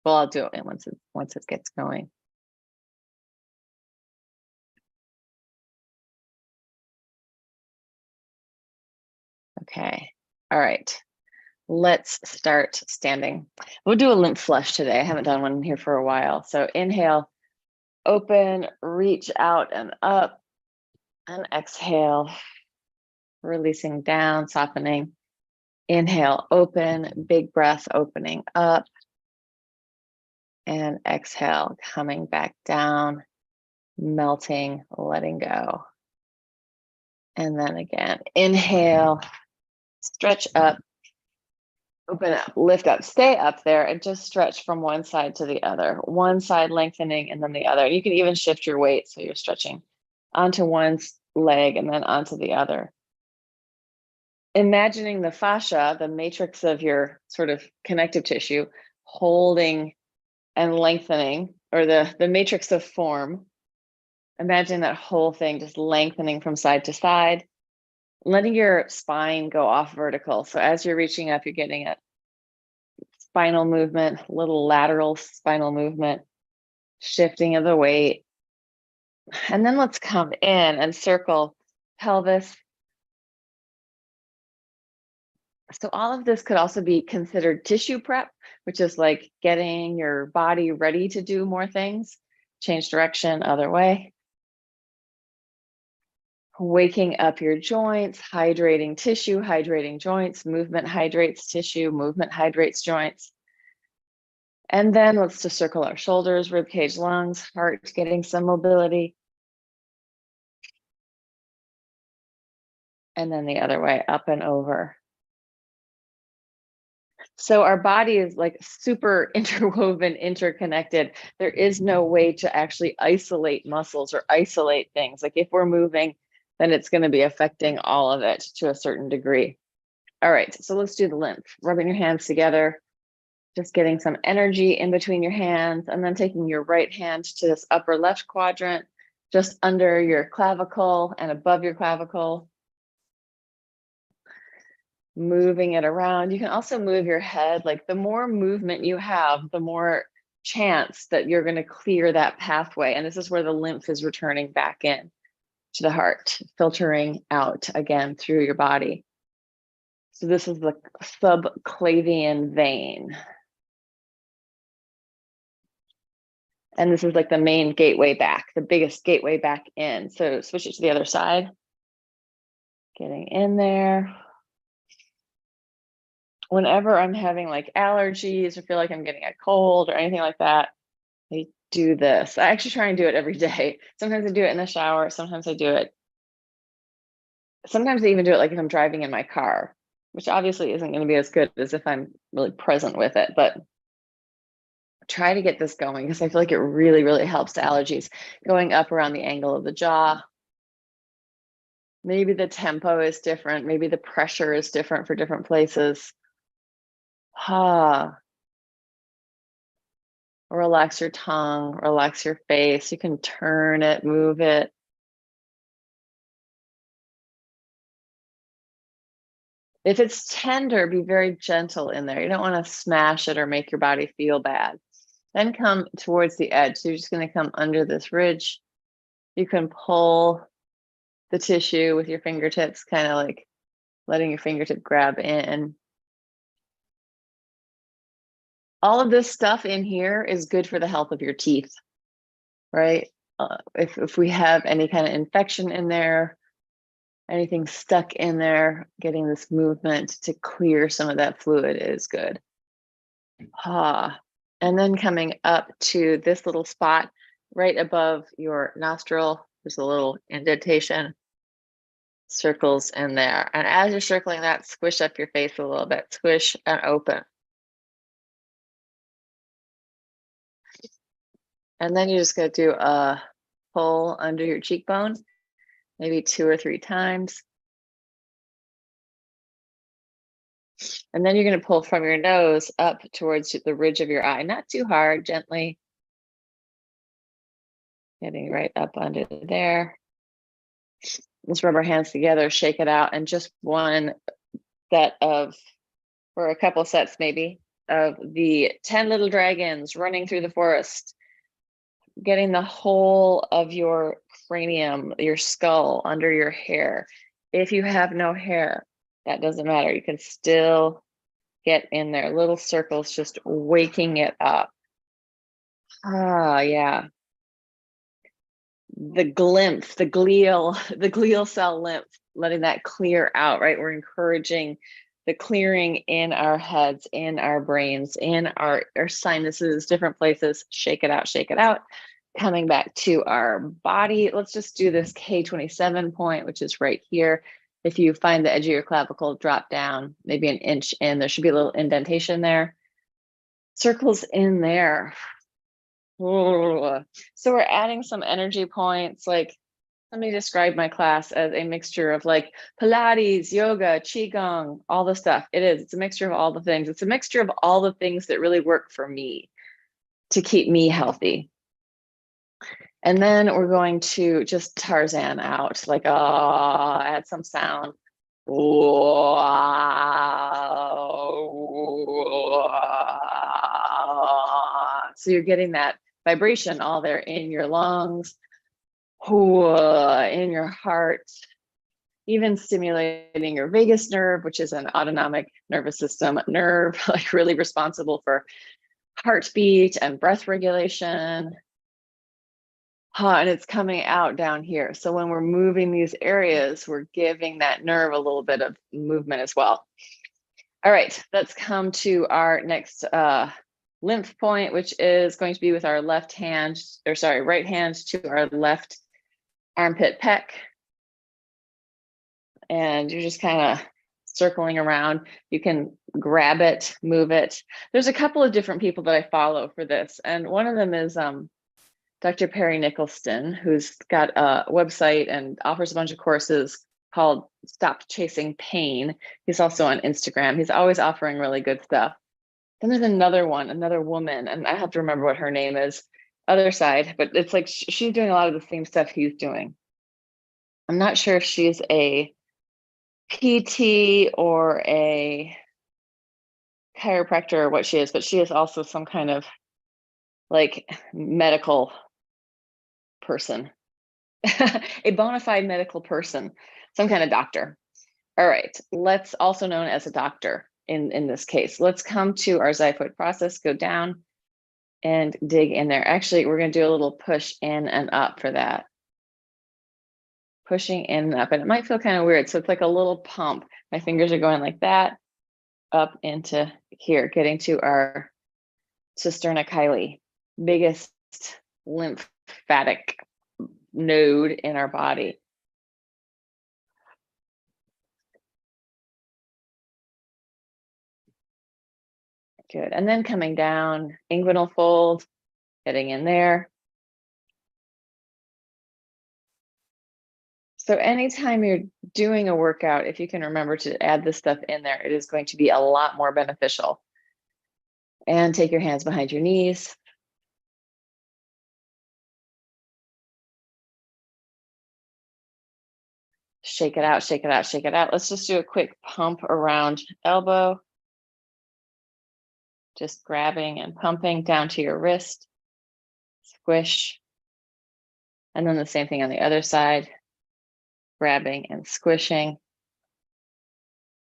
Well, I'll do it once it gets going. Okay. All right. Let's start standing. We'll do a lymph flush today. I haven't done one here for a while. So inhale, open, reach out and up, and exhale, releasing down, softening. Inhale, open, big breath, opening up, and exhale, coming back down, melting, letting go. And then again, inhale, stretch up, open up, lift up, stay up there, and just stretch from one side to the other. One side lengthening and then the other. You can even shift your weight so you're stretching onto one leg and then onto the other. Imagining the fascia, the matrix of your sort of connective tissue, holding and lengthening, or the matrix of form. Imagine that whole thing just lengthening from side to side, letting your spine go off vertical. So as you're reaching up, you're getting a spinal movement, little lateral spinal movement, shifting of the weight. And then let's come in and circle pelvis. So all of this could also be considered tissue prep, which is like getting your body ready to do more things, change direction, other way. Waking up your joints, hydrating tissue, hydrating joints, movement hydrates tissue, movement hydrates joints. And then let's just circle our shoulders, rib cage, lungs, heart, getting some mobility. And then the other way, up and over. So our body is like super interwoven, interconnected. There is no way to actually isolate muscles or isolate things. Like if we're moving, then it's going to be affecting all of it to a certain degree. All right, so let's do the lymph. Rubbing your hands together, just getting some energy in between your hands, and then taking your right hand to this upper left quadrant, just under your clavicle and above your clavicle. Moving it around. You can also move your head. Like the more movement you have, the more chance that you're going to clear that pathway. And this is where the lymph is returning back in to the heart, filtering out again through your body. So this is the subclavian vein. And this is like the main gateway back, the biggest gateway back in. So switch it to the other side. Getting in there. Whenever I'm having like allergies or feel like I'm getting a cold or anything like that, I do this. I actually try and do it every day. Sometimes I do it in the shower. Sometimes I do it. Sometimes I even do it like if I'm driving in my car, which obviously isn't going to be as good as if I'm really present with it. But try to get this going because I feel like it really, really helps the allergies. Going up around the angle of the jaw. Maybe the tempo is different. Maybe the pressure is different for different places. Relax your tongue, relax your face. You can turn it, move it. If it's tender, be very gentle in there. You don't want to smash it or make your body feel bad. Then come towards the edge. So you're just going to come under this ridge. You can pull the tissue with your fingertips, kind of like letting your fingertip grab in. All of this stuff in here is good for the health of your teeth, right? If we have any kind of infection in there, anything stuck in there, getting this movement to clear some of that fluid is good. And then coming up to this little spot right above your nostril, there's a little indentation, circles in there. And as you're circling that, squish up your face a little bit, squish and open. And then you're just going to do a pull under your cheekbone, maybe 2 or 3 times. And then you're going to pull from your nose up towards the ridge of your eye, not too hard, gently. Getting right up under there. Let's rub our hands together, shake it out, and just one set of, or a couple sets maybe, of the 10 little dragons running through the forest, getting the whole of your cranium, your skull, under your hair. If you have no hair, that doesn't matter. You can still get in there. Little circles, just waking it up. Ah, yeah. The glimpse, the glial cell lymph, letting that clear out, right? We're encouraging the clearing in our heads, in our brains, in our sinuses, different places. Shake it out, shake it out. Coming back to our body, let's just do this K27 point, which is right here. If you find the edge of your clavicle, drop down maybe an inch in. There should be a little indentation there. Circles in there. So we're adding some energy points. Like, let me describe my class as a mixture of like Pilates, yoga, Qigong, all the stuff. It is. It's a mixture of all the things. It's a mixture of all the things that really work for me to keep me healthy. And then we're going to just Tarzan out, like, add some sound. So you're getting that vibration all there in your lungs, in your heart, even stimulating your vagus nerve, which is an autonomic nervous system nerve, like really responsible for heartbeat and breath regulation. And it's coming out down here. So when we're moving these areas, we're giving that nerve a little bit of movement as well. All right, let's come to our next lymph point, which is going to be with our left hand, or sorry, right hand to our left armpit pec. And you're just kind of circling around. You can grab it, move it. There's a couple of different people that I follow for this. And one of them is Dr. Perry Nicholson, who's got a website and offers a bunch of courses called Stop Chasing Pain. He's also on Instagram. He's always offering really good stuff. Then there's another woman, and I have to remember what her name is, other side, but it's like she's doing a lot of the same stuff he's doing. I'm not sure if she's a PT or a chiropractor or what she is, but she is also some kind of like medical person, a bona fide medical person, some kind of doctor. All right, let's, also known as a doctor in this case. Let's come to our xiphoid process, go down and dig in there. Actually, we're going to do a little push in and up for that. Pushing in and up, and it might feel kind of weird. So it's like a little pump. My fingers are going like that, up into here, getting to our cisterna chyli, biggest lymphatic node in our body. Good. And then coming down, inguinal fold, getting in there. So anytime you're doing a workout, if you can remember to add this stuff in there, it is going to be a lot more beneficial. And take your hands behind your knees. Shake it out, shake it out, shake it out. Let's just do a quick pump around elbow. Just grabbing and pumping down to your wrist. Squish. And then the same thing on the other side. Grabbing and squishing.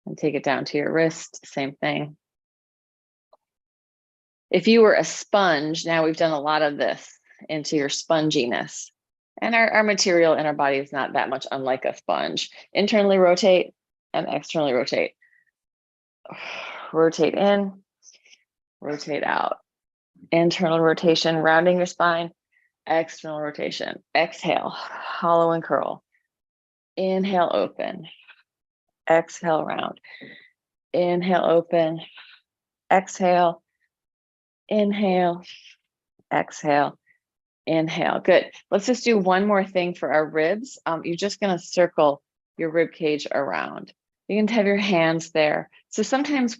And take it down to your wrist, same thing. If you were a sponge, now we've done a lot of this into your sponginess. And our material in our body is not that much unlike a sponge. Internally rotate and externally rotate. Rotate in, rotate out. Internal rotation, rounding your spine. External rotation. Exhale, hollow and curl. Inhale, open. Exhale, round. Inhale, open. Exhale. Inhale. Exhale. Inhale. Good. Let's just do one more thing for our ribs. You're just going to circle your rib cage around. You can have your hands there. So sometimes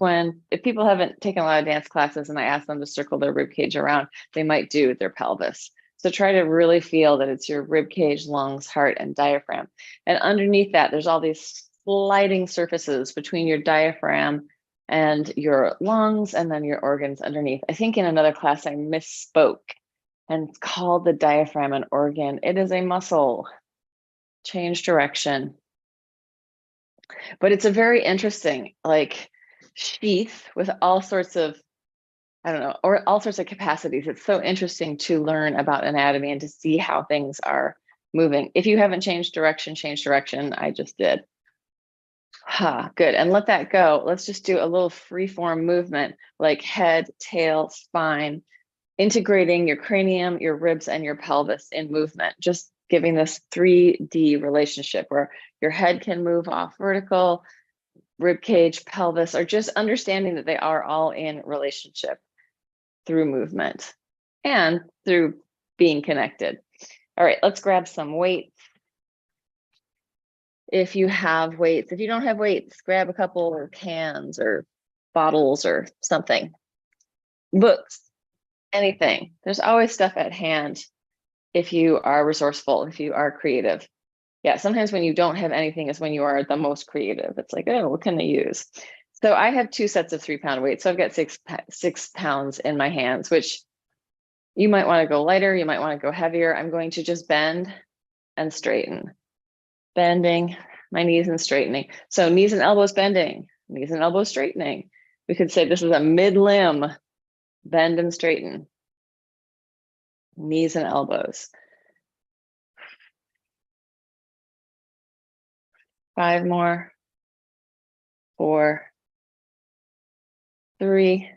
if people haven't taken a lot of dance classes and I ask them to circle their rib cage around, they might do their pelvis. So try to really feel that it's your rib cage, lungs, heart, and diaphragm. And underneath that, there's all these sliding surfaces between your diaphragm and your lungs, and then your organs underneath. I think in another class I misspoke and called the diaphragm an organ. It is a muscle. Change direction. But it's a very interesting like sheath with all sorts of, I don't know, or all sorts of capacities. It's so interesting to learn about anatomy and to see how things are moving. If you haven't changed direction, change direction. I just did. Good. And let that go. Let's just do a little free-form movement like head, tail, spine, integrating your cranium, your ribs, and your pelvis in movement. Just giving this 3D relationship where your head can move off vertical, rib cage, pelvis, or just understanding that they are all in relationship through movement and through being connected. All right, let's grab some weights. If you have weights, if you don't have weights, grab a couple of cans or bottles or something. Books, anything. There's always stuff at hand if you are resourceful, if you are creative. Yeah, sometimes when you don't have anything is when you are the most creative. It's like, oh, what can I use? So I have 2 sets of 3-pound weights. So I've got 6 pounds in my hands, which you might want to go lighter. You might want to go heavier. I'm going to just bend and straighten. Bending my knees and straightening. So knees and elbows bending, knees and elbows straightening. We could say this is a mid-limb bend and straighten. Knees and elbows. 5 more. 4, 3,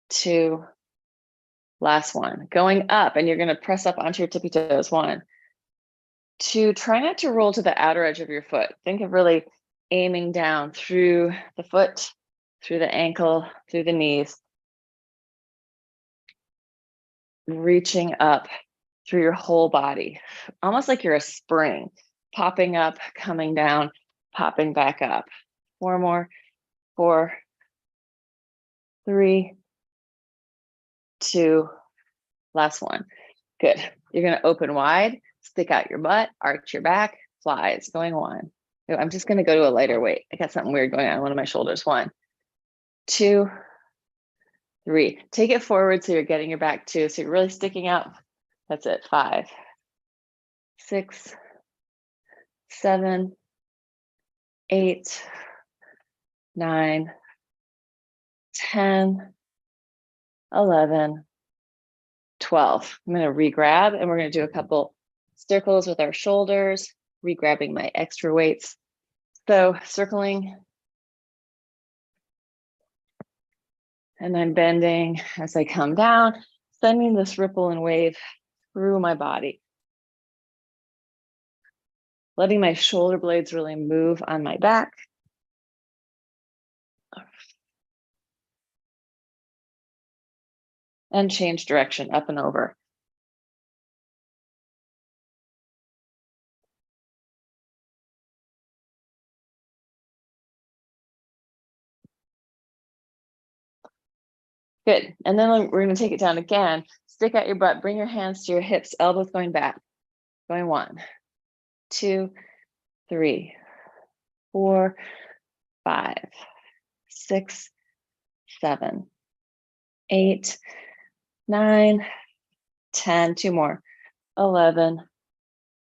2, last one. Going up, and you're going to press up onto your tippy toes. 1, 2, try not to roll to the outer edge of your foot. Think of really aiming down through the foot, through the ankle, through the knees. Reaching up through your whole body, almost like you're a spring, popping up, coming down, popping back up. 4 more. 4, 3, 2, last one. Good. You're going to open wide, stick out your butt, arch your back, flies. Going 1. I'm just going to go to a lighter weight. I got something weird going on one of my shoulders. 1, 2, 3. Take it forward so you're getting your back too. So you're really sticking out. That's it. 5, 6, 7, 8, 9, 10, 11, 12. I'm going to re-grab, and we're going to do a couple circles with our shoulders, re-grabbing my extra weights. So circling, and I'm bending as I come down, sending this ripple and wave through my body. Letting my shoulder blades really move on my back. And change direction, up and over. Good. And then we're going to take it down again. Stick out your butt, bring your hands to your hips, elbows going back. Going 1, 2, 3, 4, 5, 6, 7, 8, 9, 10, 2 more, 11,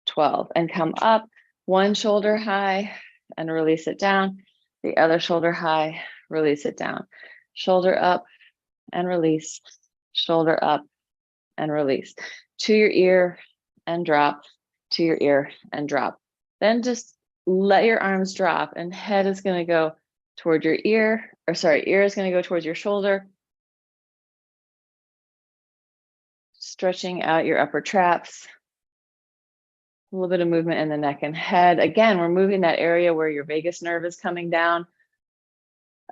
12, and come up. One shoulder high and release it down. The other shoulder high, release it down. Shoulder up and release. Shoulder up and release. To your ear and drop. To your ear and drop. Then just let your arms drop, and head is going to go toward your ear, or sorry, ear is going to go towards your shoulder. Stretching out your upper traps. A little bit of movement in the neck and head. Again, we're moving that area where your vagus nerve is coming down.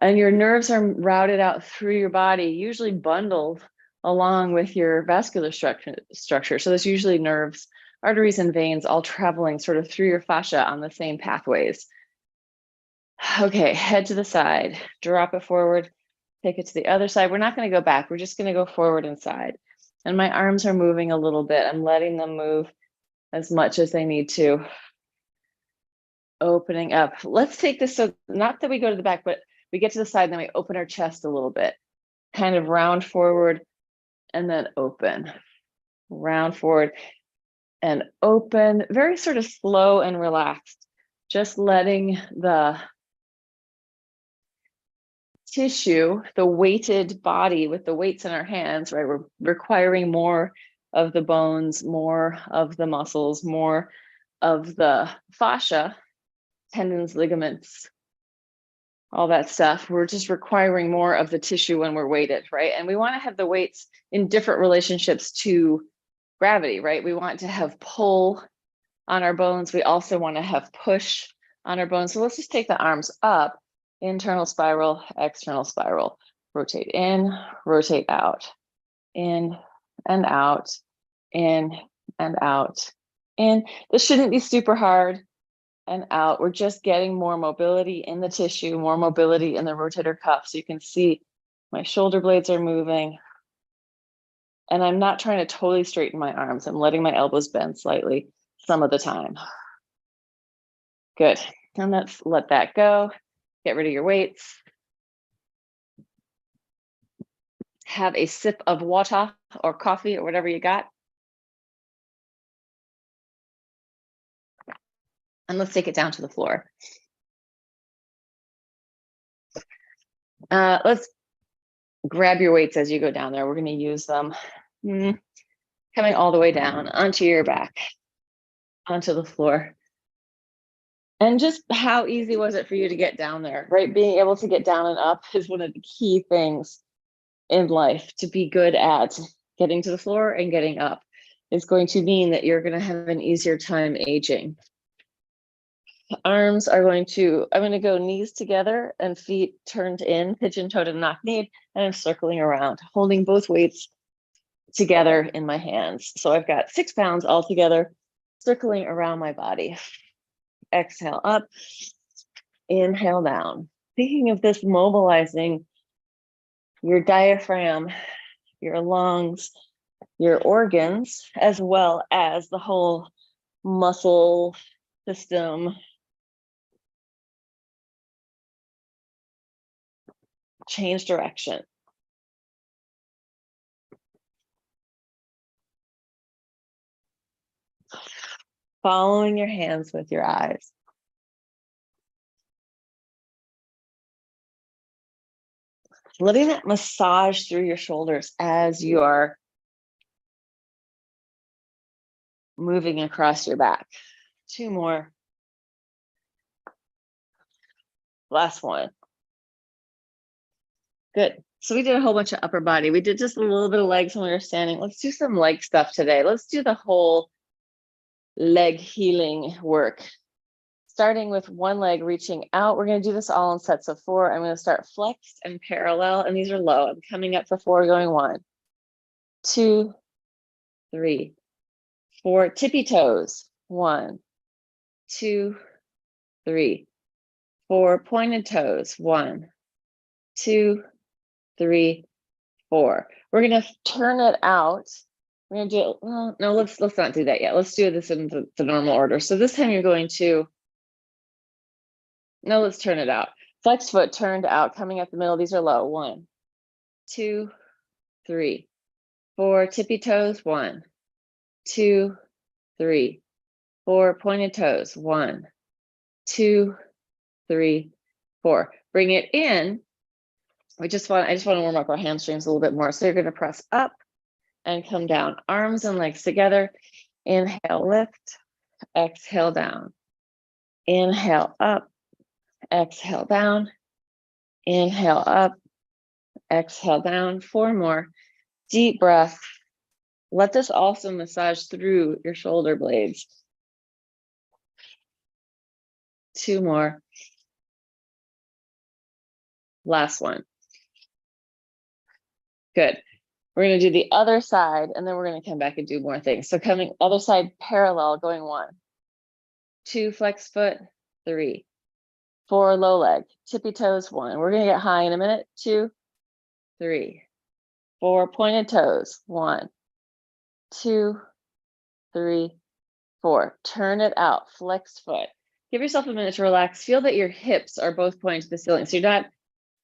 And your nerves are routed out through your body, usually bundled along with your vascular structure. So there's usually nerves, arteries, and veins all traveling sort of through your fascia on the same pathways. Okay, head to the side, drop it forward, take it to the other side. We're not going to go back. We're just going to go forward and side. And my arms are moving a little bit. I'm letting them move as much as they need to. Opening up. Let's take this, so not that we go to the back, but We get to the side, then we open our chest a little bit, kind of round forward and then open, round forward and open, very sort of slow and relaxed, just letting the tissue, the weighted body with the weights in our hands, right? We're requiring more of the bones, more of the muscles, more of the fascia, tendons, ligaments, all that stuff. We're just requiring more of the tissue when we're weighted, right? And we want to have the weights in different relationships to gravity, right? We want to have pull on our bones. We also want to have push on our bones. So let's just take the arms up, internal spiral, external spiral, rotate in, rotate out, in and out, in and out, in. This shouldn't be super hard, and out. We're just getting more mobility in the tissue, more mobility in the rotator cuff. So you can see my shoulder blades are moving. And I'm not trying to totally straighten my arms. I'm letting my elbows bend slightly some of the time. Good. And let's let that go. Get rid of your weights. Have a sip of water or coffee or whatever you got. And let's take it down to the floor. Let's grab your weights as you go down there. We're going to use them coming all the way down onto your back, onto the floor. And just how easy was it for you to get down there, right? Being able to get down and up is one of the key things in life. To be good at getting to the floor and getting up is going to mean that you're going to have an easier time aging. Arms are going to, I'm going to go knees together and feet turned in, pigeon-toed and knock-kneed, and I'm circling around, holding both weights together in my hands. So I've got 6 pounds all together, circling around my body. Exhale up, inhale down. Thinking of this mobilizing your diaphragm, your lungs, your organs, as well as the whole muscle system. Change direction. Following your hands with your eyes. Letting that massage through your shoulders as you are moving across your back. 2 more. Last one. Good. So we did a whole bunch of upper body. We did just a little bit of legs when we were standing. Let's do some leg stuff today. Let's do the whole leg healing work. Starting with one leg reaching out. We're going to do this all in sets of 4. I'm going to start flexed and parallel, and these are low. I'm coming up for 4, going 1, 2, 3, 4. Tippy toes. 1, 2, 3, 4. Pointed toes. 1, 2, 3, 4. We're going to turn it out. We're going to do it. Well, no, let's not do that yet. Let's do this in the normal order. So this time you're going to, no, let's turn it out. Flex foot turned out, coming up the middle. These are low. 1, 2, 3, 4. Tippy toes. 1, 2, 3, 4. Pointed toes. 1, 2, 3, 4. Bring it in. I just want to warm up our hamstrings a little bit more. So you're going to press up and come down. Arms and legs together. Inhale, lift. Exhale, down. Inhale, up. Exhale, down. Inhale, up. Exhale, down. 4 more. Deep breath. Let this also massage through your shoulder blades. 2 more. Last one. Good. We're going to do the other side, and then we're going to come back and do more things. So coming other side parallel, going 1, 2, flex foot, 3, 4, low leg, tippy toes, 1. We're going to get high in a minute. 2, 3, 4, pointed toes, 1, 2, 3, 4. Turn it out, flex foot. Give yourself a minute to relax. Feel that your hips are both pointing to the ceiling. So you're not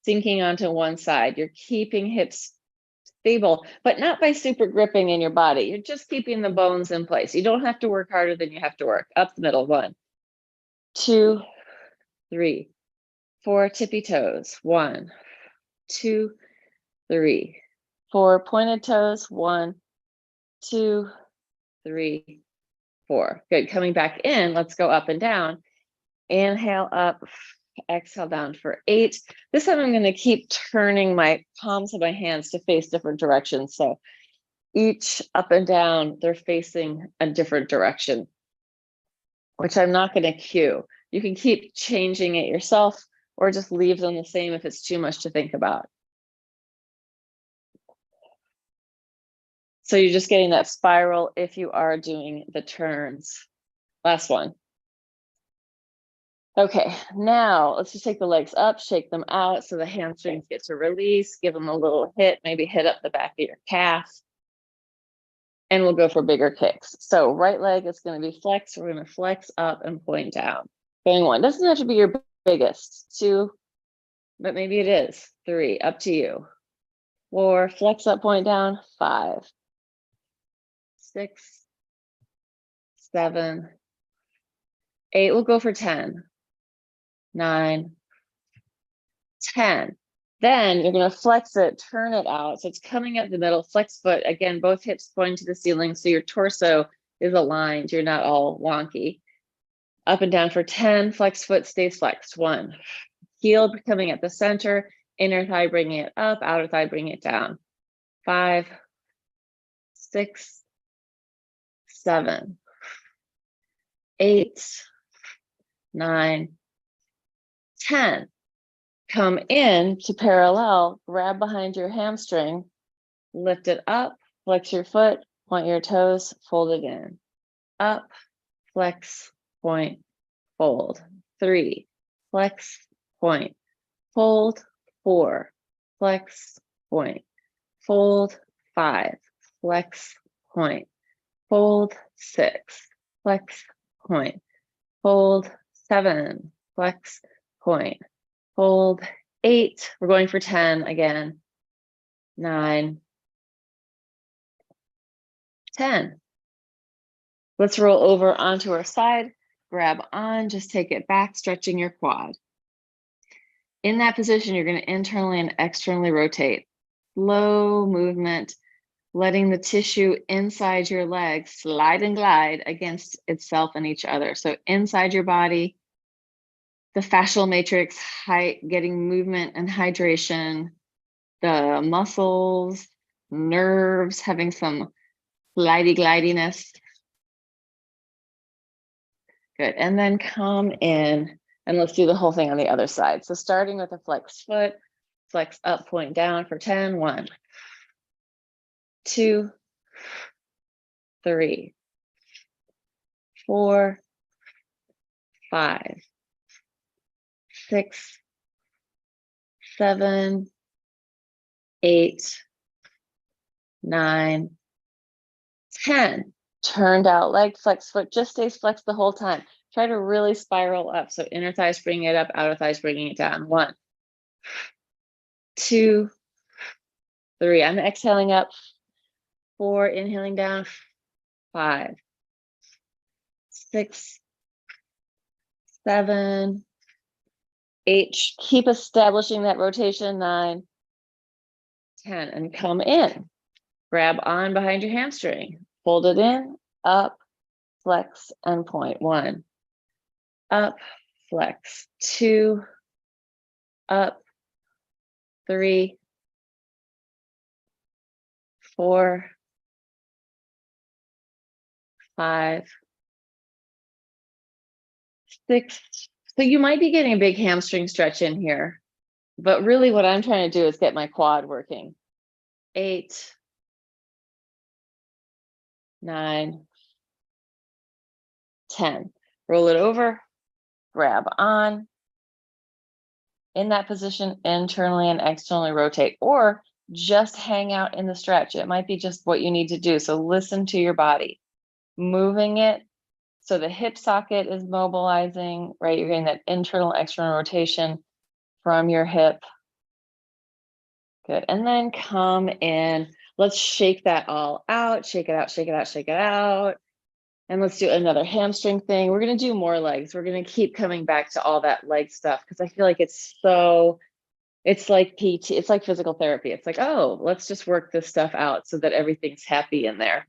sinking onto one side. You're keeping hips stable, but not by super gripping in your body. You're just keeping the bones in place. You don't have to work harder than you have to work. Up the middle, 1, 2, 3, 4, tippy toes, 1, 2, 3, 4, pointed toes, 1, 2, 3, 4. Good, coming back in, let's go up and down. Inhale up, exhale down for 8. This time I'm gonna keep turning my palms of my hands to face different directions. So each up and down, they're facing a different direction, which I'm not gonna cue. You can keep changing it yourself or just leave them the same if it's too much to think about. So you're just getting that spiral if you are doing the turns. Last one. Okay, now let's just take the legs up, shake them out so the hamstrings get to release, give them a little hit, maybe hit up the back of your calf. And we'll go for bigger kicks. So right leg is going to be flexed. We're going to flex up and point down. Going 1, doesn't have to be your biggest. 2, but maybe it is. 3, up to you. 4, flex up, point down. 5, 6, 7, 8. We'll go for 10, 9, 10. Then you're going to flex it, turn it out. So it's coming up the middle, flex foot. Again, both hips pointing to the ceiling. So your torso is aligned. You're not all wonky. Up and down for 10, flex foot stays flexed. 1, heel coming at the center, inner thigh bringing it up, outer thigh bringing it down. 5, 6, 7, 8, 9, 10. Come in to parallel, grab behind your hamstring, lift it up, flex your foot, point your toes, fold it in. Up, flex, point, fold. 3, flex, point, fold. 4, flex, point, fold. 5, flex, point, fold. 6, flex, point, fold. 7, flex, point, fold. 8, we're going for 10 again. 9, 10. Let's roll over onto our side, grab on, just take it back, stretching your quad. In that position, you're going to internally and externally rotate. Slow movement, letting the tissue inside your leg slide and glide against itself and each other. So inside your body, the fascial matrix, getting movement and hydration, the muscles, nerves, having some glidiness. Good, and then come in and let's do the whole thing on the other side. So starting with a flexed foot, flex up, point down for 10. 1, 2, 3, 4, 5, 6, 7, 8, 9, 10. Turned out leg, flex foot, just stays flexed the whole time. Try to really spiral up. So inner thighs bringing it up, outer thighs bringing it down. 1, 2, 3. I'm exhaling up. 4, inhaling down. 5, 6, 7, 8. Keep establishing that rotation. 9, 10. And come in. Grab on behind your hamstring. Fold it in, up, flex, and point. 1, up, flex. 2, up. 3, 4, 5, 6. So you might be getting a big hamstring stretch in here, but really what I'm trying to do is get my quad working. 8, 9, 10. Roll it over, grab on. In that position, internally and externally rotate, or just hang out in the stretch. It might be just what you need to do. So listen to your body, moving it. So the hip socket is mobilizing, right? You're getting that internal, external rotation from your hip. Good. And then come in. Let's shake that all out. Shake it out, shake it out, shake it out. And let's do another hamstring thing. We're going to do more legs. We're going to keep coming back to all that leg stuff because I feel like it's like PT, it's like physical therapy. It's like, oh, let's just work this stuff out so that everything's happy in there.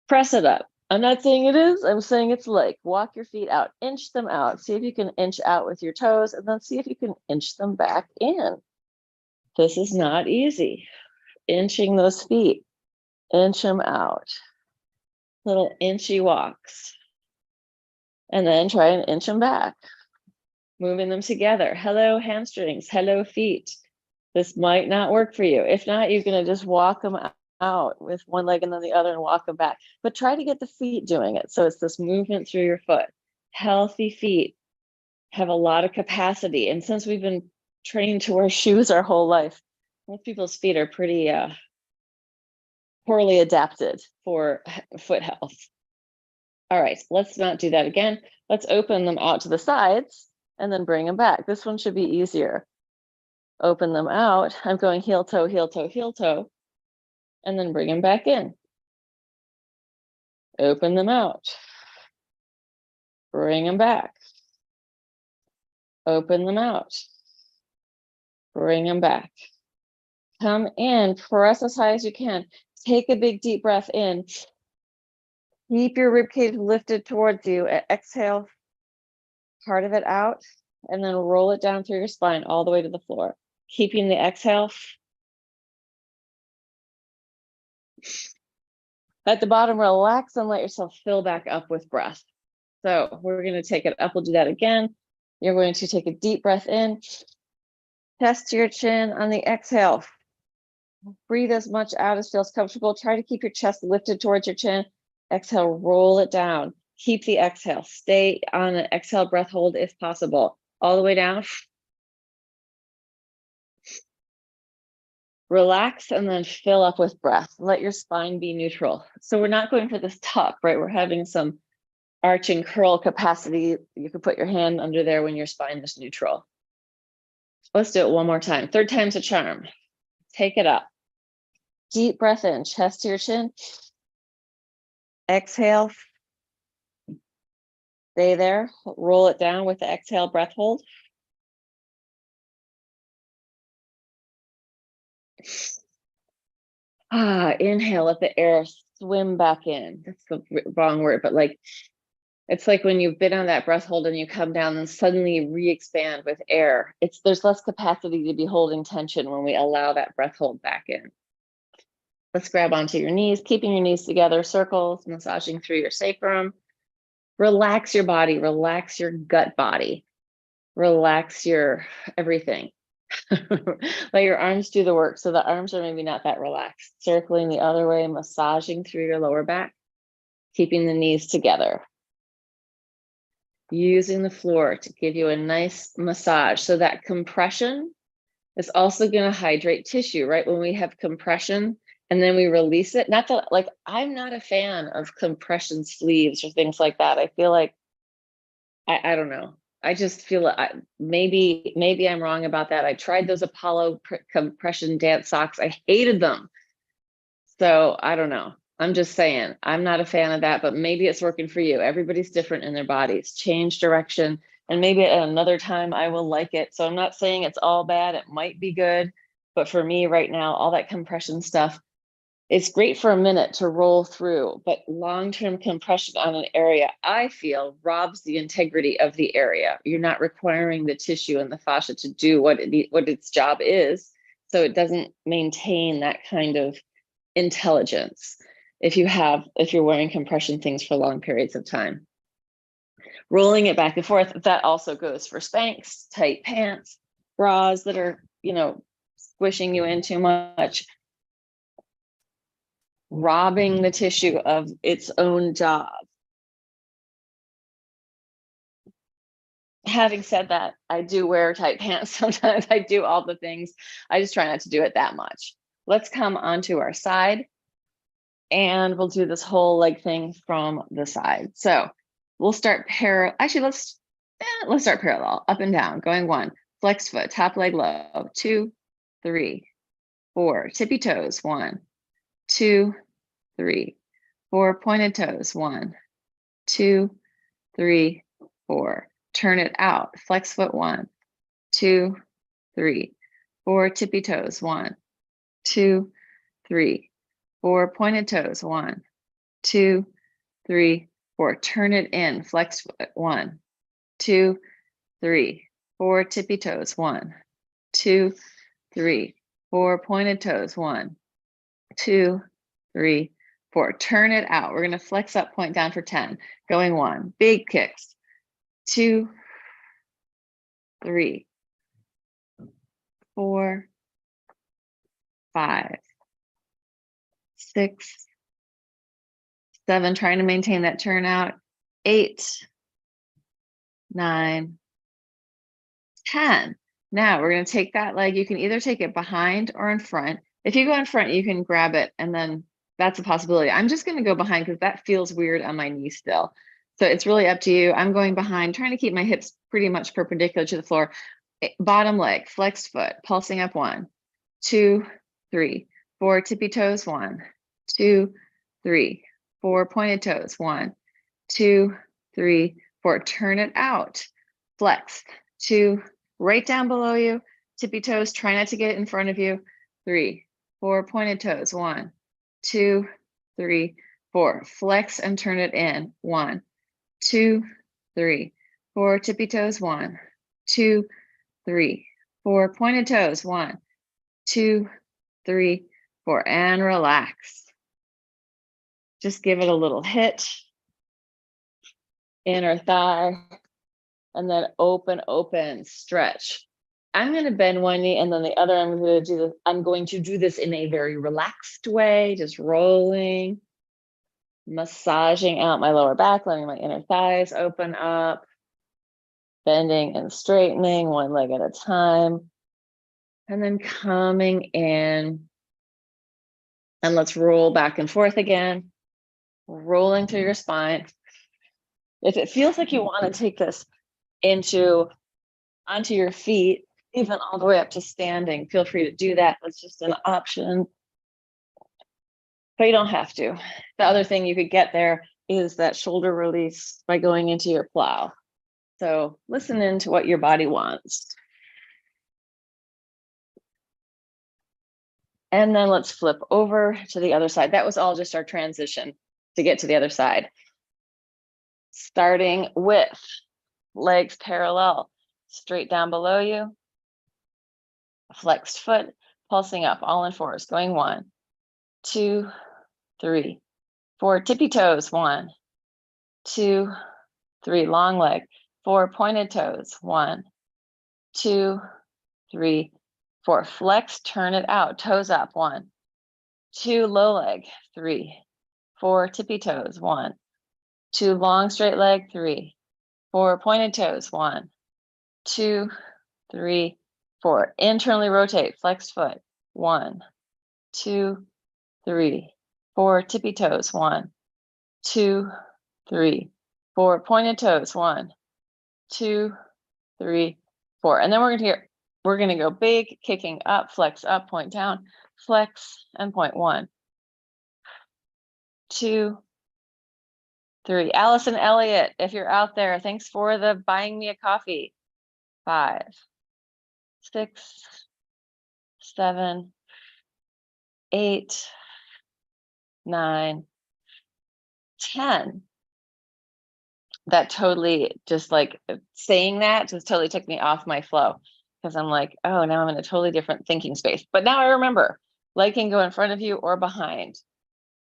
Press it up. I'm not saying it is, I'm saying it's like, walk your feet out, inch them out. See if you can inch out with your toes and then see if you can inch them back in. This is not easy. Inching those feet, inch them out. Little inchy walks. And then try and inch them back. Moving them together. Hello, hamstrings. Hello, feet. This might not work for you. If not, you're going to just walk them out with one leg and then the other and walk them back. But try to get the feet doing it. So it's this movement through your foot. Healthy feet have a lot of capacity. And since we've been trained to wear shoes our whole life, most people's feet are pretty poorly adapted for foot health. All right, let's not do that again. Let's open them out to the sides and then bring them back. This one should be easier. Open them out. I'm going heel toe, heel toe, heel toe, and then bring them back in. Open them out. Bring them back. Open them out. Bring them back. Come in, press as high as you can. Take a big deep breath in. Keep your ribcage lifted towards you. Exhale part of it out and then roll it down through your spine all the way to the floor. Keeping the exhale. At the bottom, relax and let yourself fill back up with breath. So we're going to take it up. We'll do that again. You're going to take a deep breath in. Chest to your chin on the exhale. Breathe as much out as feels comfortable. Try to keep your chest lifted towards your chin. Exhale, roll it down. Keep the exhale. Stay on an exhale breath hold if possible. All the way down. Relax and then fill up with breath. Let your spine be neutral. So we're not going for this tuck, right? We're having some arch and curl capacity. You can put your hand under there when your spine is neutral. Let's do it one more time. Third time's a charm. Take it up. Deep breath in, chest to your chin. Exhale. Stay there. Roll it down with the exhale breath hold. Inhale, let the air swim back in. That's the wrong word, but like, it's like when you've been on that breath hold and you come down and suddenly you re-expand with air. There's less capacity to be holding tension when we allow that breath hold back in. Let's grab onto your knees, keeping your knees together, circles, massaging through your sacrum. Relax your body, relax your gut body, relax your everything. Let your arms do the work. So the arms are maybe not that relaxed. Circling the other way, massaging through your lower back, keeping the knees together. Using the floor to give you a nice massage. So that compression is also going to hydrate tissue, right? When we have compression and then we release it, not that, like, I'm not a fan of compression sleeves or things like that. I feel like, I don't know. I just feel like maybe I'm wrong about that. I tried those Apollo compression dance socks. I hated them. So I don't know. I'm just saying, I'm not a fan of that, but maybe it's working for you. Everybody's different in their bodies. Change direction. And maybe at another time I will like it. So I'm not saying it's all bad. It might be good. But for me right now, all that compression stuff, it's great for a minute to roll through, but long-term compression on an area, I feel, robs the integrity of the area. You're not requiring the tissue and the fascia to do what its job is. So it doesn't maintain that kind of intelligence if you're wearing compression things for long periods of time. Rolling it back and forth, that also goes for Spanx, tight pants, bras that are, squishing you in too much, robbing the tissue of its own job. Having said that, I do wear tight pants sometimes. I do all the things. I just try not to do it that much. Let's come onto our side and we'll do this whole leg thing from the side. So we'll start parallel. Actually, let's start parallel, up and down, going 1, flex foot, top leg low, 2, 3, 4, tippy toes, 1, 2, 3, 4, pointed toes, 1, 2, 3, 4. Turn it out, flex foot, 1, 2, 3, 4, tippy toes, 1, 2, 3, 4, pointed toes, 1, 2, 3, 4. Turn it in, flex foot, 1, 2, 3, 4, tippy toes, 1, 2, 3, 4, pointed toes, 1, 2, 3, 4. Turn it out. We're going to flex up, point down for 10. Going 1, big kicks, 2, 3, 4, 5, 6, 7. Trying to maintain that turnout. 8, 9, 10. Now we're going to take that leg. You can either take it behind or in front. If you go in front, you can grab it, and then that's a possibility. I'm just going to go behind because that feels weird on my knee still. So it's really up to you. I'm going behind, trying to keep my hips pretty much perpendicular to the floor. Bottom leg, flexed foot, pulsing up, 1, 2, 3, 4, tippy toes, 1, 2, 3, 4, pointed toes, 1, 2, 3, 4. Turn it out, flex, 2, right down below you, tippy toes, try not to get it in front of you, 3, 4, pointed toes, 1, 2, 3, 4. Flex and turn it in, 1, 2, 3, 4, tippy toes, 1, 2, 3, 4, pointed toes, 1, 2, 3, 4, and relax. Just give it a little hit, inner thigh, and then open, open, stretch. I'm going to bend one knee, and then the other I'm going to do this in a very relaxed way, just rolling, massaging out my lower back, letting my inner thighs open up, bending and straightening one leg at a time, and then coming in. And let's roll back and forth again, rolling through your spine. If it feels like you want to take this onto your feet, even all the way up to standing, feel free to do that. That's just an option, but you don't have to. The other thing you could get there is that shoulder release by going into your plow. So listen into what your body wants. And then let's flip over to the other side. That was all just our transition to get to the other side. Starting with legs parallel, straight down below you, flexed foot, pulsing up, all in fours, going 1, 2, 3, 4, tippy toes, 1, 2, 3, long leg, 4, pointed toes, 1, 2, 3, 4, flex, turn it out, toes up, 1, 2, low leg, 3, 4, tippy toes, 1, 2, long straight leg, 3, 4, pointed toes, 1, 2, 3, 4, internally rotate, flexed foot, 1, 2, 3, 4, tippy toes, 1, 2, 3, 4, pointed toes, 1, 2, 3, 4. And then we're going to go big, kicking up, flex up, point down, flex and point, 1, 2, 3. Allison Elliott, if you're out there, thanks for the buying me a coffee. 5, 6, 7, 8, 9, 10. That totally, just like saying that just totally took me off my flow, because I'm like, oh, now I'm in a totally different thinking space. But now I remember, leg can go in front of you or behind,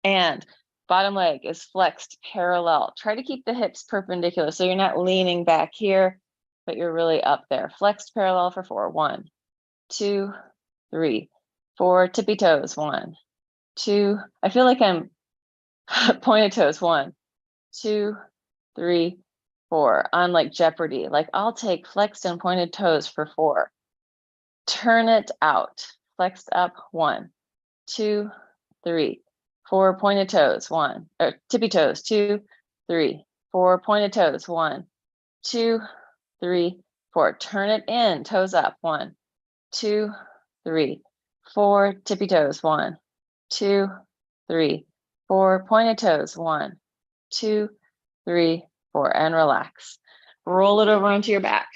and bottom leg is flexed parallel. Try to keep the hips perpendicular so you're not leaning back here, but you're really up there. Flexed parallel for 4, 1, 2, 3, 4, tippy toes, 1, 2. I feel like I'm pointed toes, 1, 2, 3, 4, on like Jeopardy. Like, I'll take flexed and pointed toes for 4. Turn it out, flexed up, 1, 2, 3, 4, pointed toes, 1, or tippy toes, 2, 3, 4, pointed toes, 1, 2, 3, 4. Turn it in, toes up, 1, 2, 3, 4 tippy toes. 1, 2, 3, 4 pointed toes. 1, 2, 3, 4, and relax. Roll it over onto your back.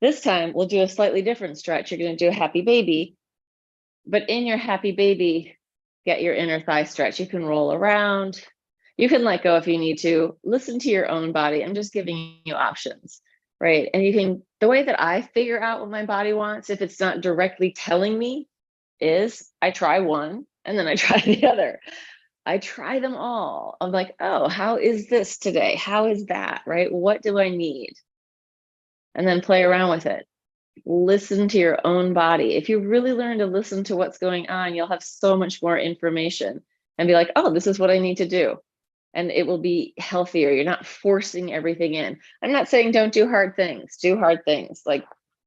This time we'll do a slightly different stretch. You're going to do a happy baby, but in your happy baby, get your inner thigh stretch. You can roll around. You can let go if you need to. Listen to your own body. I'm just giving you options, right? And you can, the way that I figure out what my body wants, if it's not directly telling me, is I try one and then I try the other. I try them all. I'm like, oh, how is this today? How is that, right? What do I need? And then play around with it. Listen to your own body. If you really learn to listen to what's going on, you'll have so much more information and be like, oh, this is what I need to do. And it will be healthier. You're not forcing everything in. I'm not saying don't do hard things, do hard things, like,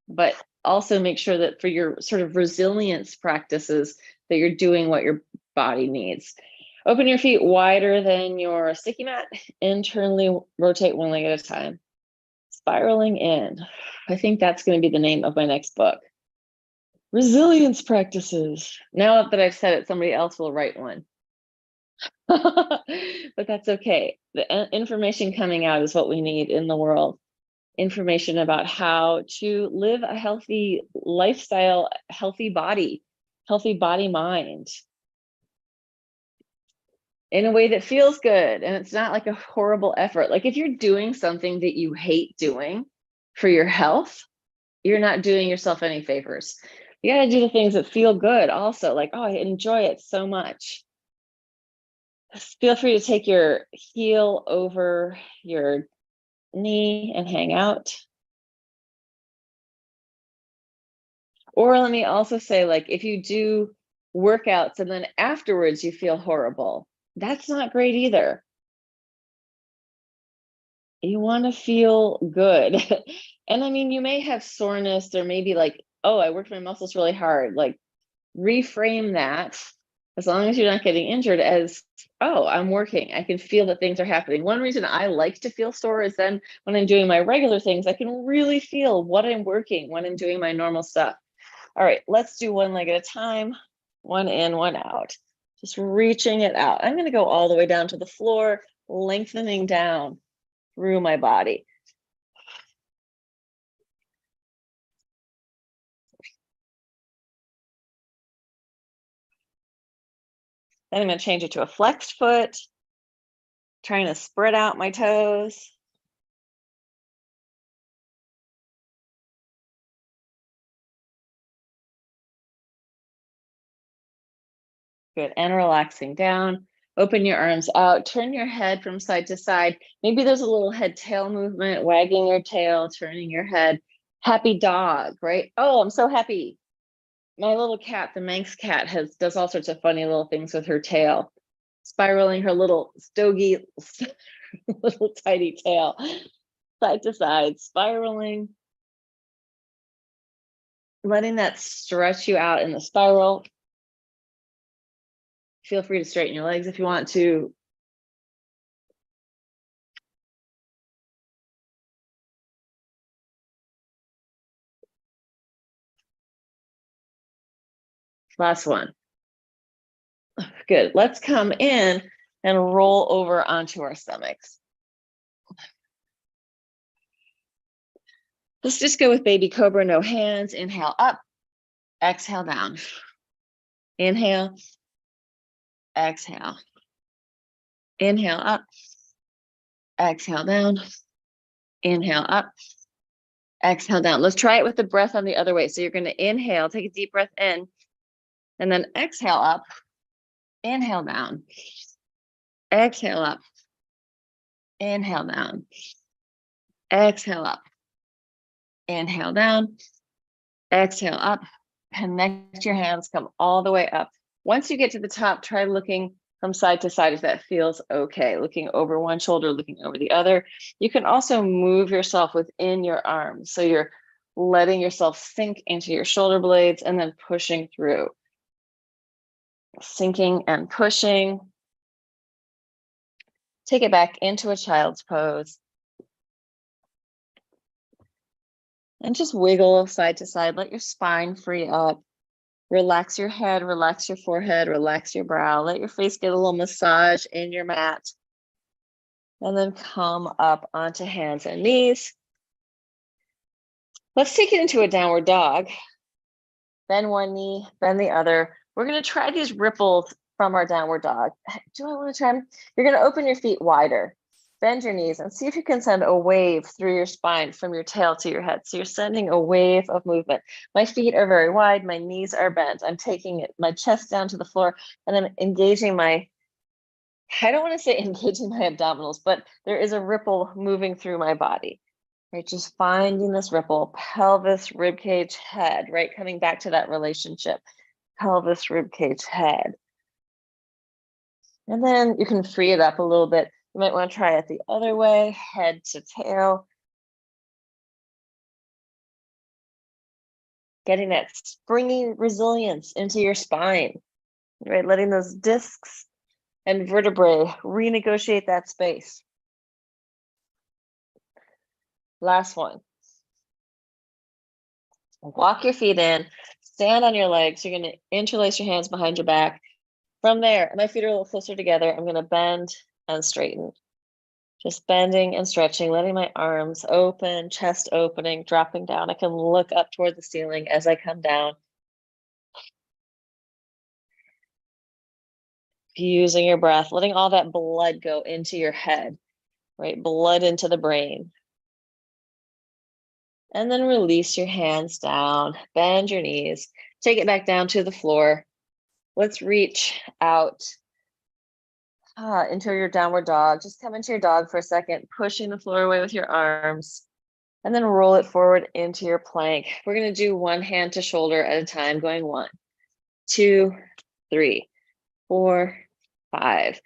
but also make sure that for your sort of resilience practices that you're doing what your body needs. Open your feet wider than your sticky mat. Internally rotate one leg at a time. Spiraling in. I think that's going to be the name of my next book. Resilience practices. Now that I've said it, somebody else will write one. But that's okay. The information coming out is what we need in the world. Information about how to live a healthy lifestyle, healthy body mind in a way that feels good. And it's not like a horrible effort. Like if you're doing something that you hate doing for your health, you're not doing yourself any favors. You got to do the things that feel good also. Like, oh, I enjoy it so much. Feel free to take your heel over your knee and hang out. Or let me also say, like, if you do workouts and then afterwards you feel horrible, that's not great either. You want to feel good. And I mean, you may have soreness or maybe like, oh, I worked my muscles really hard. Like, reframe that, as long as you're not getting injured, as, oh, I'm working. I can feel that things are happening. One reason I like to feel sore is then when I'm doing my regular things, I can really feel what I'm working when I'm doing my normal stuff. All right, let's do one leg at a time. One in, one out. Just reaching it out. I'm going to go all the way down to the floor, lengthening down through my body. Then I'm going to change it to a flexed foot, trying to spread out my toes. Good, and relaxing down. Open your arms out, turn your head from side to side. Maybe there's a little head tail movement, wagging your tail, turning your head. Happy dog, right? Oh, I'm so happy. My little cat, the Manx cat, does all sorts of funny little things with her tail, spiraling her little stogie, little tiny tail, side to side, spiraling, letting that stretch you out in the spiral. Feel free to straighten your legs if you want to. Last one. Good. Let's come in and roll over onto our stomachs. Let's just go with baby cobra, no hands. Inhale up, exhale down. Inhale, exhale. Inhale up, exhale down. Inhale up, exhale down. Let's try it with the breath on the other way. So you're going to inhale, take a deep breath in, and then exhale up, inhale down. Exhale up, inhale down. Exhale up, inhale down. Exhale up, connect your hands, come all the way up. Once you get to the top, try looking from side to side if that feels okay. Looking over one shoulder, looking over the other. You can also move yourself within your arms. So you're letting yourself sink into your shoulder blades and then pushing through. Sinking and pushing. Take it back into a child's pose. And just wiggle side to side, let your spine free up. Relax your head, relax your forehead, relax your brow. Let your face get a little massage in your mat. And then come up onto hands and knees. Let's take it into a downward dog. Bend one knee, bend the other. We're gonna try these ripples from our downward dog. Do I wanna try them? You're gonna open your feet wider. Bend your knees and see if you can send a wave through your spine from your tail to your head. So you're sending a wave of movement. My feet are very wide, my knees are bent. I'm taking my chest down to the floor and I'm engaging my, I don't want to say engaging my abdominals, but there is a ripple moving through my body, right? Just finding this ripple, pelvis, rib cage, head, right? Coming back to that relationship, pelvis, rib cage, head. And then you can free it up a little bit. You might want to try it the other way, head to tail. Getting that springy resilience into your spine, right? Letting those discs and vertebrae renegotiate that space. Last one. Walk your feet in, stand on your legs. You're going to interlace your hands behind your back. From there, my feet are a little closer together. I'm going to bend and straighten. Just bending and stretching, letting my arms open, chest opening, dropping down. I can look up toward the ceiling as I come down. Using your breath, letting all that blood go into your head, right? Blood into the brain. And then release your hands down, bend your knees, take it back down to the floor. Let's reach out into your downward dog. Just come into your dog for a second, pushing the floor away with your arms, and then roll it forward into your plank. We're going to do one hand to shoulder at a time, going 1, 2, 3, 4, 5,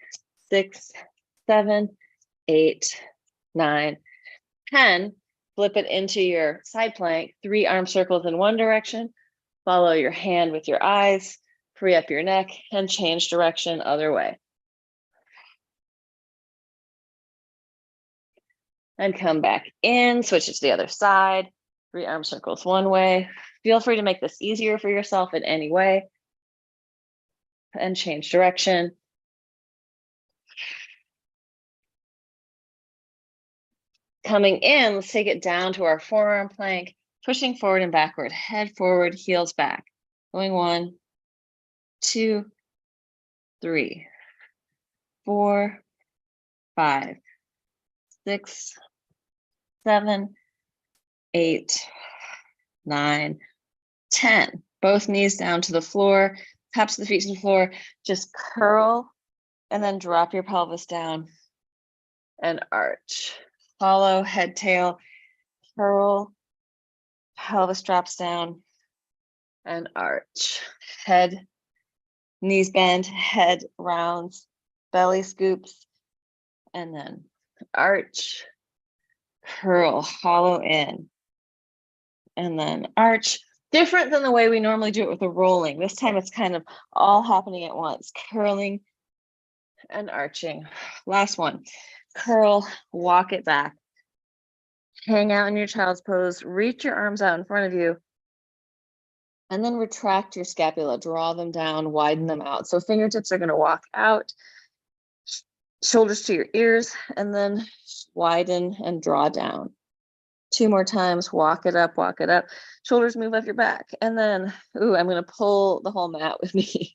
6, 7, 8, 9, 10. Flip it into your side plank, 3 arm circles in one direction. Follow your hand with your eyes, free up your neck, and change direction other way. And come back in, switch it to the other side. 3 arm circles one way. Feel free to make this easier for yourself in any way. And change direction. Coming in, let's take it down to our forearm plank, pushing forward and backward, head forward, heels back. Going 1, 2, 3, 4, 5, 6, 7, 8, 9, 10. Both knees down to the floor, taps the feet to the floor. Just curl and then drop your pelvis down and arch. Follow head, tail, curl, pelvis drops down and arch. Head, knees bend, head rounds, belly scoops, and then arch, curl, hollow in, and then arch. Different than the way we normally do it with the rolling. This time it's kind of all happening at once, curling and arching. Last one, curl, walk it back. Hang out in your child's pose, reach your arms out in front of you, and then retract your scapula, draw them down, widen them out. So fingertips are going to walk out, shoulders to your ears, and then widen and draw down. 2 more times, walk it up, shoulders move up your back. And then, ooh, I'm going to pull the whole mat with me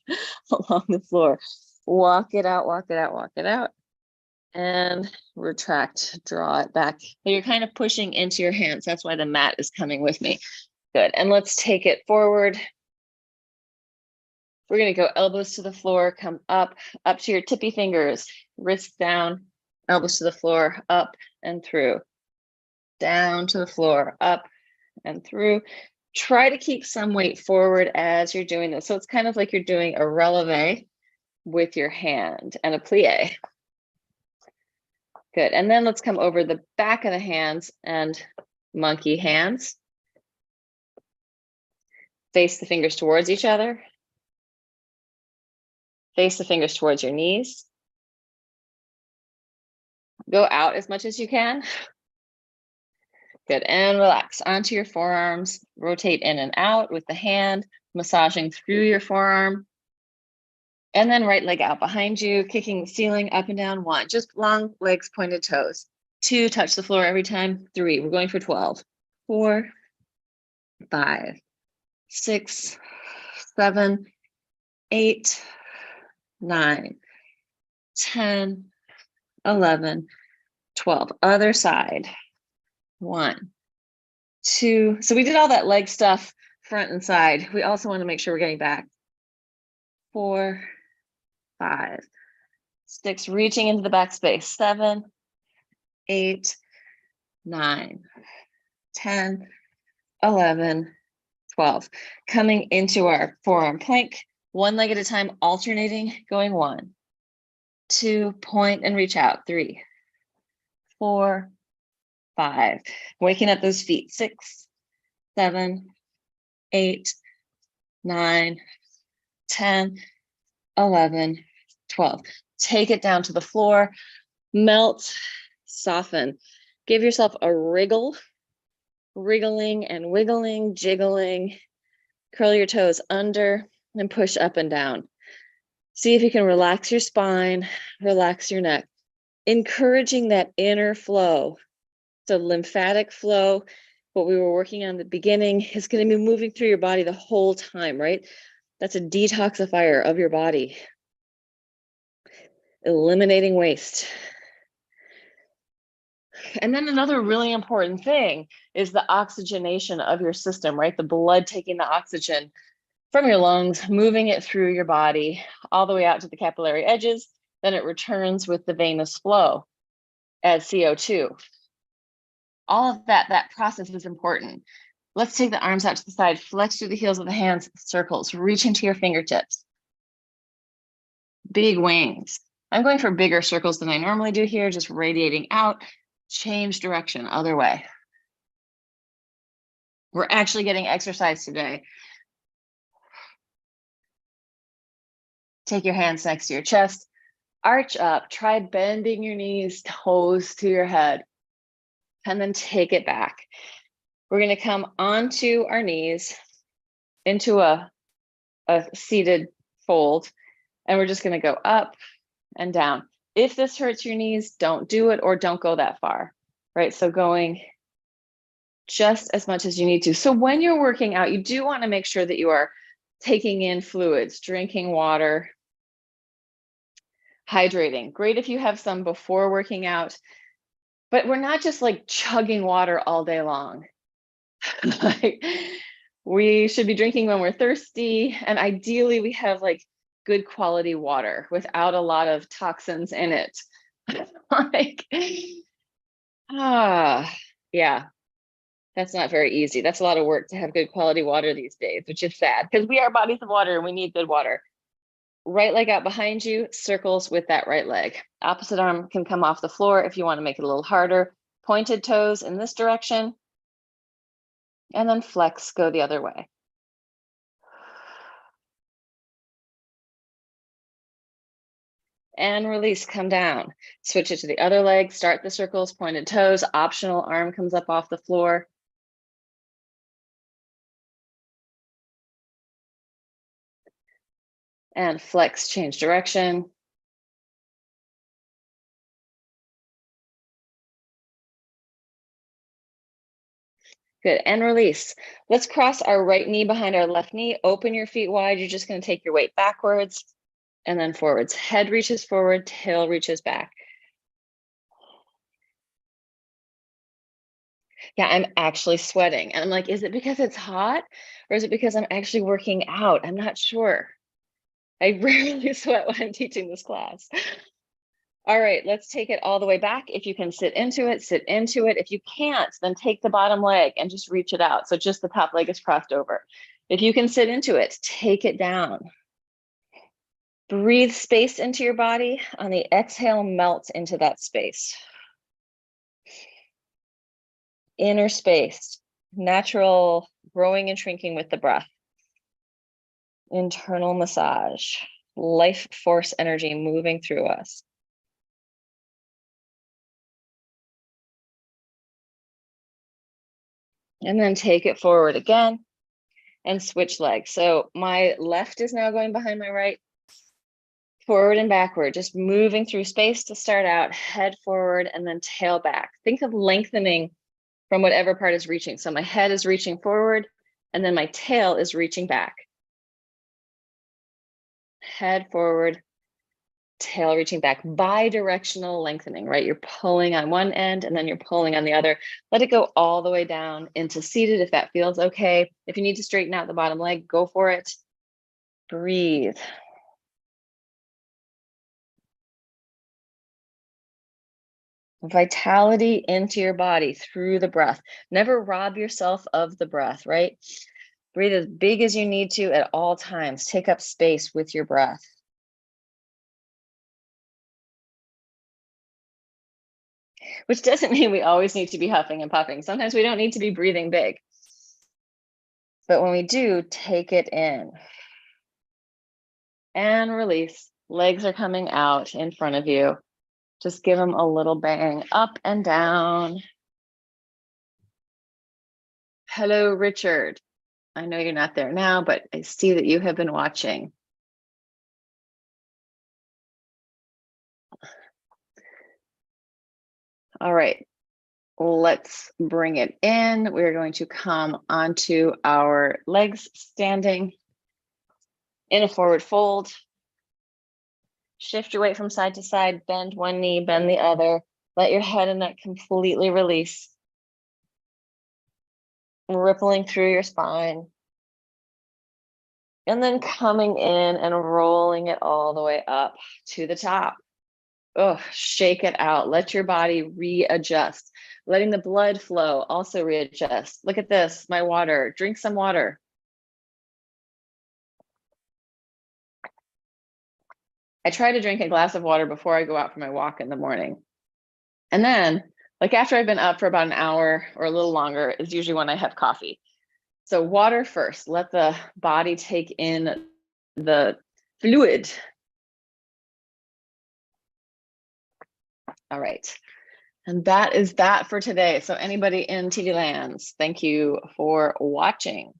along the floor. Walk it out, walk it out, walk it out. And retract, draw it back. So you're kind of pushing into your hands. That's why the mat is coming with me. Good. And let's take it forward. We're going to go elbows to the floor, come up to your tippy fingers, wrists down, elbows to the floor, up and through. Down to the floor, up and through. Try to keep some weight forward as you're doing this. So it's kind of like you're doing a releve with your hand and a plie. Good. And then let's come over the back of the hands and monkey hands. Face the fingers towards each other. Face the fingers towards your knees. Go out as much as you can. Good, and relax onto your forearms. Rotate in and out with the hand, massaging through your forearm. And then right leg out behind you, kicking the ceiling up and down. 1, just long legs, pointed toes. 2, touch the floor every time. 3, we're going for 12. 4, 5, 6, 7, 8, 9, 10, 11, 12. Other side. 1, 2. So we did all that leg stuff front and side. We also want to make sure we're getting back. 4, 5, 6, reaching into the back space. 7, 8, 9, 10, 11, 12. Coming into our forearm plank, 1 leg at a time, alternating, going 1, 2, point and reach out. 3, 4, 5. Waking up those feet. 6, 7, 8, 9, 10, 11, 12. Take it down to the floor, melt, soften. Give yourself a wriggle, wriggling and wiggling, jiggling. Curl your toes under and push up and down. See if you can relax your spine, relax your neck, encouraging that inner flow. So lymphatic flow, what we were working on at the beginning, is going to be moving through your body the whole time, right? That's a detoxifier of your body. Eliminating waste. And then another really important thing is the oxygenation of your system, right? The blood taking the oxygen from your lungs, moving it through your body, all the way out to the capillary edges. Then it returns with the venous flow as CO2. All of that process is important. Let's take the arms out to the side, flex through the heels of the hands, circles, reach into your fingertips. Big wings. I'm going for bigger circles than I normally do here, just radiating out, change direction, other way. We're actually getting exercise today. Take your hands next to your chest, arch up, try bending your knees, toes to your head, and then take it back. We're going to come onto our knees into a seated fold, and we're just going to go up and down. If this hurts your knees, don't do it or don't go that far, right? So going just as much as you need to. So when you're working out, you do want to make sure that you are taking in fluids, drinking water, hydrating. Great if you have some before working out, but we're not just like chugging water all day long. Like, we should be drinking when we're thirsty, and ideally we have like good quality water without a lot of toxins in it. Like, yeah, that's not very easy. That's a lot of work to have good quality water these days, which is sad because we are bodies of water and we need good water. Right leg out behind you, circles with that right leg. Opposite arm can come off the floor if you want to make it a little harder. Pointed toes in this direction, and then flex, go the other way. And release, come down. Switch it to the other leg, start the circles, pointed toes, optional arm comes up off the floor. And flex, change direction. Good, and release. Let's cross our right knee behind our left knee, open your feet wide. You're just gonna take your weight backwards and then forwards. Head reaches forward, tail reaches back. Yeah, I'm actually sweating. And I'm like, is it because it's hot or is it because I'm actually working out? I'm not sure. I rarely sweat when I'm teaching this class. All right, let's take it all the way back. If you can sit into it, sit into it. If you can't, then take the bottom leg and just reach it out. So just the top leg is crossed over. If you can sit into it, take it down. Breathe space into your body. On the exhale, melt into that space. Inner space, natural growing and shrinking with the breath. Internal massage, life force energy moving through us. And then take it forward again and switch legs. So my left is now going behind my right, forward and backward, just moving through space to start out, head forward and then tail back. Think of lengthening from whatever part is reaching. So my head is reaching forward and then my tail is reaching back. Head forward, tail reaching back, bi-directional lengthening, right? You're pulling on one end and then you're pulling on the other. Let it go all the way down into seated if that feels okay. If you need to straighten out the bottom leg, go for it. Breathe. Vitality into your body through the breath. Never rob yourself of the breath, right? Breathe as big as you need to at all times. Take up space with your breath. Which doesn't mean we always need to be huffing and puffing. Sometimes we don't need to be breathing big. But when we do, take it in. And release. Legs are coming out in front of you. Just give them a little bang up and down. Hello, Richard. I know you're not there now, but I see that you have been watching. All right, let's bring it in. We're going to come onto our legs standing in a forward fold. Shift your weight from side to side, bend one knee, bend the other. Let your head and neck completely release. Rippling through your spine. And then coming in and rolling it all the way up to the top. Oh, shake it out. Let your body readjust. Letting the blood flow also readjust. Look at this, my water. Drink some water. I try to drink a glass of water before I go out for my walk in the morning. And then, like after I've been up for about an hour or a little longer, is usually when I have coffee. So water first. Let the body take in the fluid. All right. And that is that for today. So anybody in TV lands, thank you for watching.